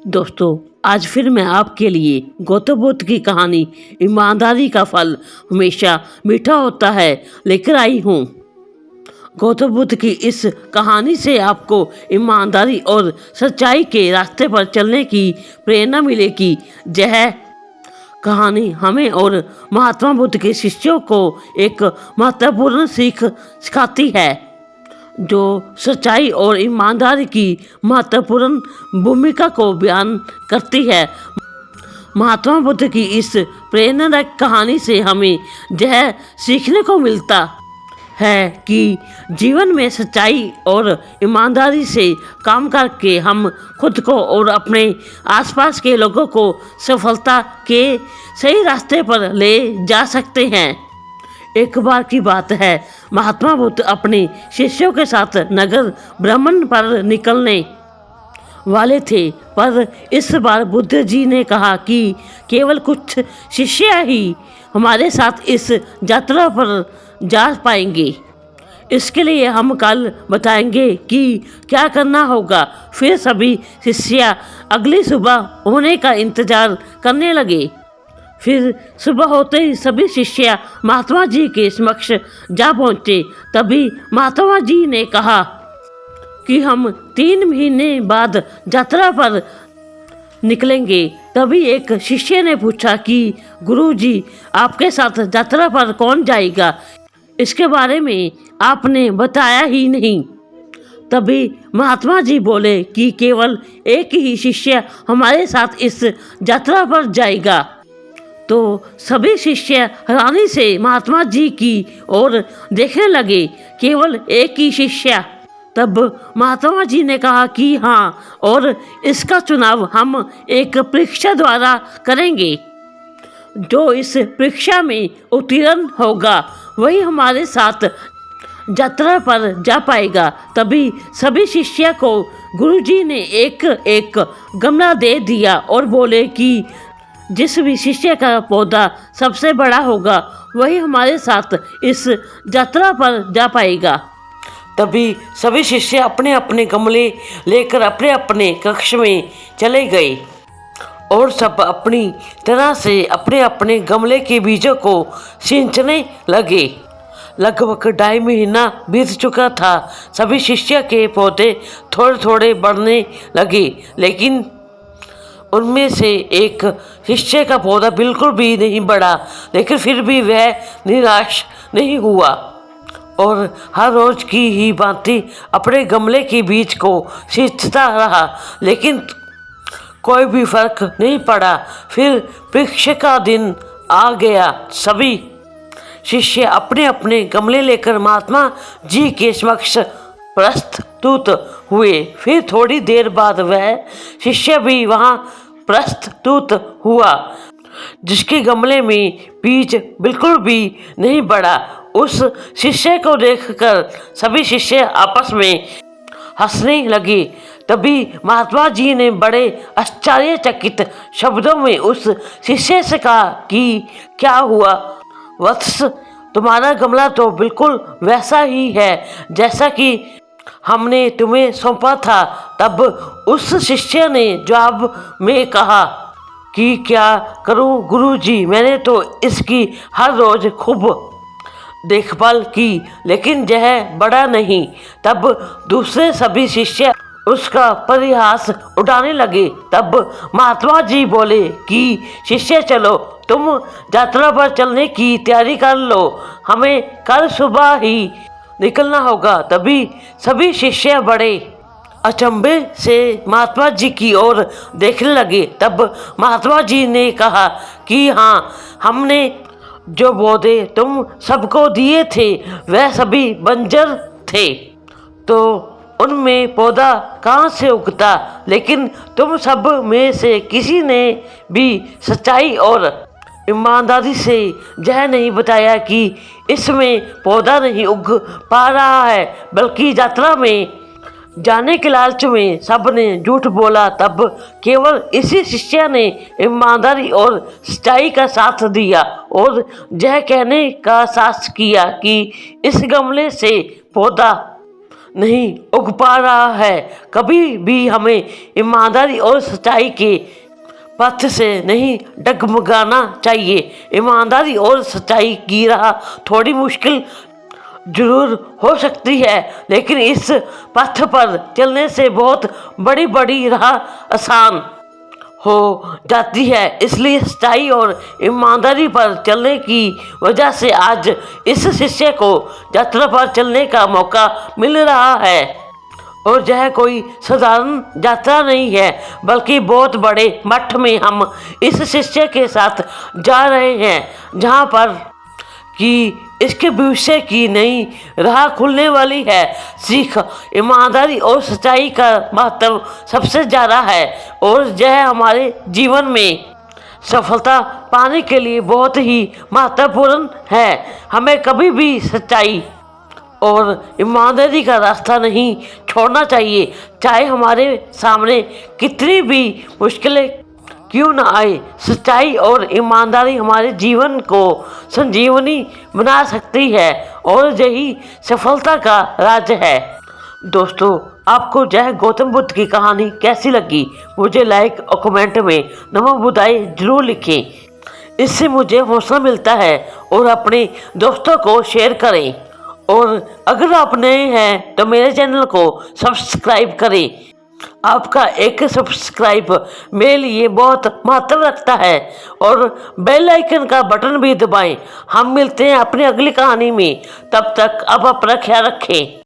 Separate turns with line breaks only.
दोस्तों, आज फिर मैं आपके लिए गौतम बुद्ध की कहानी ईमानदारी का फल हमेशा मीठा होता है लेकर आई हूँ। गौतम बुद्ध की इस कहानी से आपको ईमानदारी और सच्चाई के रास्ते पर चलने की प्रेरणा मिलेगी। यह कहानी हमें और महात्मा बुद्ध के शिष्यों को एक महत्वपूर्ण सीख सिखाती है, जो सच्चाई और ईमानदारी की महत्वपूर्ण भूमिका को बयान करती है। महात्मा बुद्ध की इस प्रेरणादायक कहानी से हमें यह सीखने को मिलता है कि जीवन में सच्चाई और ईमानदारी से काम करके हम खुद को और अपने आसपास के लोगों को सफलता के सही रास्ते पर ले जा सकते हैं। एक बार की बात है, महात्मा बुद्ध अपने शिष्यों के साथ नगर भ्रमण पर निकलने वाले थे, पर इस बार बुद्ध जी ने कहा कि केवल कुछ शिष्य ही हमारे साथ इस यात्रा पर जा पाएंगे। इसके लिए हम कल बताएंगे कि क्या करना होगा। फिर सभी शिष्य अगली सुबह होने का इंतजार करने लगे। फिर सुबह होते ही सभी शिष्य महात्मा जी के समक्ष जा पहुँचे। तभी महात्मा जी ने कहा कि हम 3 महीने बाद यात्रा पर निकलेंगे। तभी एक शिष्य ने पूछा कि गुरु जी, आपके साथ यात्रा पर कौन जाएगा? इसके बारे में आपने बताया ही नहीं। तभी महात्मा जी बोले कि केवल एक ही शिष्य हमारे साथ इस यात्रा पर जाएगा। तो सभी शिष्य हैरानी से महात्मा जी की ओर देखने लगे। केवल एक ही शिष्य। तब महात्मा जी ने कहा कि हाँ, और इसका चुनाव हम एक परीक्षा द्वारा करेंगे। जो इस परीक्षा में उत्तीर्ण होगा वही हमारे साथ यात्रा पर जा पाएगा। तभी सभी शिष्य को गुरुजी ने एक एक गमला दे दिया और बोले कि जिस भी शिष्य का पौधा सबसे बड़ा होगा वही हमारे साथ इस यात्रा पर जा पाएगा। तभी सभी शिष्य अपने अपने गमले लेकर अपने अपने कक्ष में चले गए और सब अपनी तरह से अपने अपने गमले के बीजों को सींचने लगे। लगभग 2.5 महीना बीत चुका था। सभी शिष्य के पौधे थोड़े थोड़े बढ़ने लगे, लेकिन उनमें से एक शिष्य का पौधा बिल्कुल भी नहीं बढ़ा। लेकिन फिर भी वह निराश नहीं हुआ और हर रोज की ही भांति अपने गमले के बीज को सींचता रहा, लेकिन कोई भी फर्क नहीं पड़ा। फिर परीक्षा का दिन आ गया। सभी शिष्य अपने अपने गमले लेकर महात्मा जी के समक्ष प्रस्तुत हुए। फिर थोड़ी देर बाद वह शिष्य भी वहाँ प्रस्तुत हुआ जिसके गमले में बीज बिल्कुल भी नहीं बढ़ा। उस शिष्य को देखकर सभी शिष्य आपस में हंसने लगे। तभी महात्मा जी ने बड़े आश्चर्यचकित शब्दों में उस शिष्य से कहा कि क्या हुआ वत्स, तुम्हारा गमला तो बिल्कुल वैसा ही है जैसा कि हमने तुम्हें सौंपा था। तब उस शिष्य ने जवाब में कहा कि क्या करूं गुरुजी, मैंने तो इसकी हर रोज खूब देखभाल की, लेकिन यह बड़ा नहीं। तब दूसरे सभी शिष्य उसका परिहास उड़ाने लगे। तब महात्मा जी बोले कि शिष्य, चलो तुम यात्रा पर चलने की तैयारी कर लो, हमें कल सुबह ही निकलना होगा। तभी सभी शिष्य बड़े अचंभे से महात्मा जी की ओर देखने लगे। तब महात्मा जी ने कहा कि हाँ, हमने जो पौधे तुम सबको दिए थे वह सभी बंजर थे, तो उनमें पौधा कहाँ से उगता? लेकिन तुम सब में से किसी ने भी सच्चाई और ईमानदारी से यह नहीं बताया कि इसमें पौधा नहीं उग पा रहा है, बल्कि यात्रा में जाने के लालच में सब ने झूठ बोला। तब केवल इसी शिष्य ने ईमानदारी और सच्चाई का साथ दिया और यह कहने का साहस किया कि इस गमले से पौधा नहीं उग पा रहा है। कभी भी हमें ईमानदारी और सच्चाई के पथ से नहीं डगमगाना चाहिए। ईमानदारी और सच्चाई की राह थोड़ी मुश्किल जरूर हो सकती है, लेकिन इस पथ पर चलने से बहुत बड़ी बड़ी राह आसान हो जाती है। इसलिए सच्चाई और ईमानदारी पर चलने की वजह से आज इस शिष्य को यात्रा पर चलने का मौका मिल रहा है। और यह कोई साधारण यात्रा नहीं है, बल्कि बहुत बड़े मठ में हम इस शिष्य के साथ जा रहे हैं, जहाँ पर कि इसके भविष्य की नई राह खुलने वाली है। सीख ईमानदारी और सच्चाई का महत्व सबसे ज़्यादा है, और यह हमारे जीवन में सफलता पाने के लिए बहुत ही महत्वपूर्ण है। हमें कभी भी सच्चाई और ईमानदारी का रास्ता नहीं छोड़ना चाहिए, चाहे हमारे सामने कितनी भी मुश्किलें क्यों ना आए। सच्चाई और ईमानदारी हमारे जीवन को संजीवनी बना सकती है, और यही सफलता का राज है। दोस्तों, आपको यह गौतम बुद्ध की कहानी कैसी लगी, मुझे लाइक और कमेंट में नमो बुद्धाय जरूर लिखें। इससे मुझे हौसला मिलता है, और अपने दोस्तों को शेयर करें। और अगर आप नए हैं तो मेरे चैनल को सब्सक्राइब करें। आपका एक सब्सक्राइब मेरे लिए बहुत महत्व रखता है, और बेल आइकन का बटन भी दबाएं। हम मिलते हैं अपनी अगली कहानी में। तब तक आप अपना ख्याल रखें।